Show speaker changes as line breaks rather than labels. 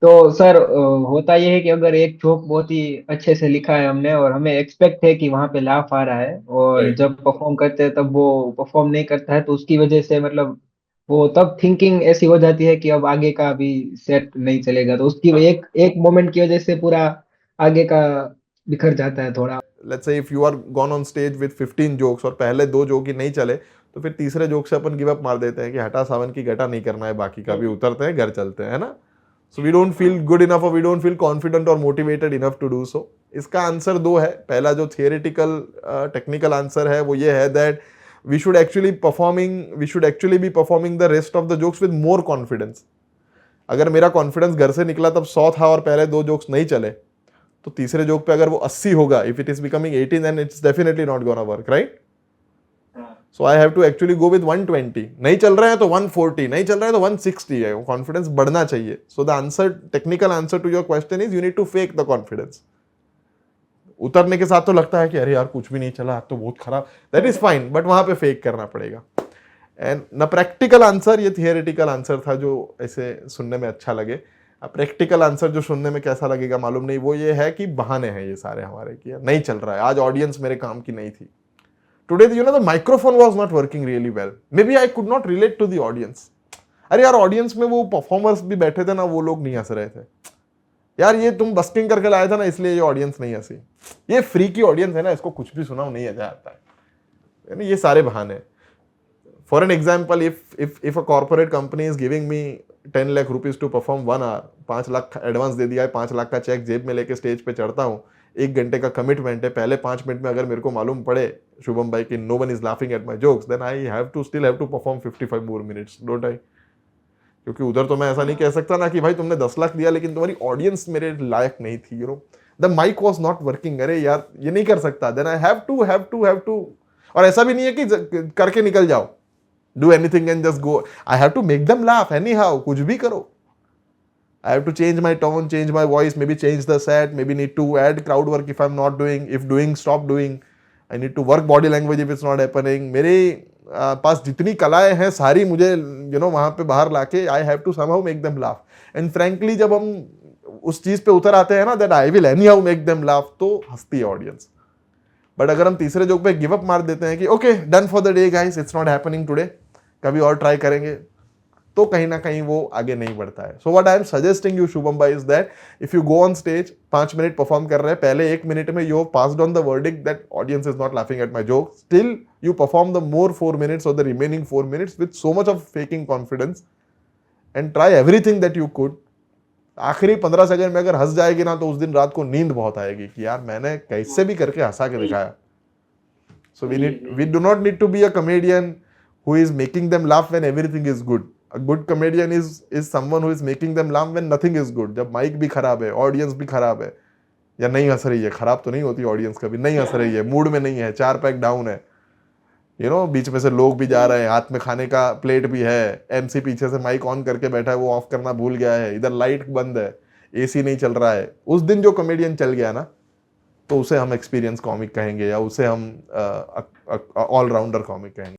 तो सर होता यह है कि अगर एक जोक बहुत ही अच्छे से लिखा है हमने और हमें एक्सपेक्ट है कि वहां पे लाफ आ रहा है, और
राइट।
जब परफॉर्म करते हैं तब वो परफॉर्म नहीं करता है, तो उसकी वजह से मतलब वो तब थिंकिंग ऐसी हो जाती है कि अब आगे का भी सेट नहीं चलेगा, तो उसकी एक एक मोमेंट की वजह से पूरा आगे का बिखर जाता है थोड़ा।
Let's say if you are gone on stage with 15 jokes और पहले दो जोक ही नहीं चले, तो फिर तीसरे जोक से अपन गिव अप मार देते हैं कि हटा सावन की घटा नहीं करना है, बाकी का भी उतरते हैं, घर चलते हैं, है ना। So we don't feel good enough और वी डोंट फील कॉन्फिडेंट और motivated enough to do so. इसका आंसर दो है। पहला जो थियोरेटिकल टेक्निकल आंसर है वो ये है that we should actually be performing the rest of the jokes with more confidence. अगर मेरा कॉन्फिडेंस घर से निकला तब 100 था और पहले दो जोक्स नहीं चले, तो तीसरे जोक पे अगर वो 80 होगा, if it is becoming 18 then it's definitely not gonna work, right. So I have to actually go with 120। नहीं चल रहा है तो 140, नहीं चल रहा है तो 160 है, कॉन्फिडेंस बढ़ना चाहिए। So the answer, technical answer to your question is you need to fake the confidence. उतरने के साथ तो लगता है कि अरे यार कुछ भी नहीं चला, आज तो बहुत खराब, दैट इज फाइन, बट वहां पे फेक करना पड़ेगा। एंड न प्रैक्टिकल आंसर, ये थियोरेटिकल आंसर था जो ऐसे सुनने में अच्छा लगे। अब प्रैक्टिकल आंसर जो सुनने में कैसा लगेगा मालूम नहीं, वो ये है कि बहाने हैं ये सारे हमारे कि नहीं चल रहा है, आज ऑडियंस मेरे काम की नहीं थी। Today you know the microphone was not working really well, maybe I could not relate to the audience. अरे यार ऑडियंस में वो परफॉर्मर्स भी बैठे थे ना, वो लोग नहीं हंस रहे थे। यार ये तुम बस्किंग करके लाया था ना, इसलिए ये ऑडियंस नहीं हंसी। ये फ्री की ऑडियंस है ना, इसको कुछ भी सुनाओ नहीं मजा आता है। यानी ये सारे बहाने। For an example, if a corporate company is giving me 10 lakh rupees to perform 1 hour, 5 lakh advance दे दिया है, 5 लाख का चेक जेब में लेके स्टेज पे चढ़ता हूँ, 1 घंटे का कमिटमेंट है, पहले 5 मिनट में अगर मेरे को मालूम पड़े शुभम भाई कि no one is laughing at my jokes, then I have to still have to perform 55 more minutes, don't I. क्योंकि उधर तो मैं ऐसा नहीं कह सकता ना कि भाई तुमने 10 लाख दिया लेकिन तुम्हारी ऑडियंस मेरे लायक नहीं थी, you know, the mic was not working. अरे यार ये नहीं कर सकता, देन आई हैव टू। और ऐसा भी नहीं है कि करके निकल जाओ, do anything and just go. I have to make them laugh anyhow, कुछ भी करो। I have to change my tone, change my voice, maybe change the set, maybe need to add crowd work if I'm not doing, if doing, stop doing. I need to work body language if it's not happening. मेरे पास जितनी कलाएं हैं सारी मुझे वहां पे बाहर लाके I have to somehow make them laugh. And frankly जब हम उस चीज पे उतर आते हैं ना, that I will anyhow make them laugh, तो हंसती है ऑडियंस। बट अगर हम तीसरे जोक पे गिव अप मार देते हैं कि okay done for the day guys, it's not happening today, कभी और ट्राई करेंगे, तो कहीं ना कहीं वो आगे नहीं बढ़ता है। So what I am suggesting you Shubham भाई is that if you go on stage, 5 minute perform कर रहे हैं, पहले 1 मिनट में you have passed on the verdict that audience is not laughing at my joke, still you perform the more 4 minutes और the remaining 4 minutes with so much of faking confidence and try everything that you could. आखिरी 15 second में अगर हंस जाएगी ना, तो उस दिन रात को नींद बहुत आएगी कि यार मैंने कैसे भी करके हंसा के दिखाया। So we do not need to be a comedian who is making them laugh when everything is good. A good comedian is someone who is making them laugh when nothing is good. जब mic भी खराब है, audience भी खराब है, या नहीं हंस रही है, खराब तो नहीं होती ऑडियंस कभी, नहीं हंस रही है, मूड में नहीं है, 4 पैक डाउन है, बीच में से लोग भी जा रहे हैं, हाथ में खाने का प्लेट भी है, एमसी पीछे से माइक ऑन करके बैठा है, वो ऑफ करना भूल गया है, इधर लाइट बंद है, एसी नहीं चल रहा है, उस दिन जो कॉमेडियन चल गया ना, तो उसे हम एक्सपीरियंस कॉमिक कहेंगे, या उसे हम ऑलराउंडर कॉमिक कहेंगे।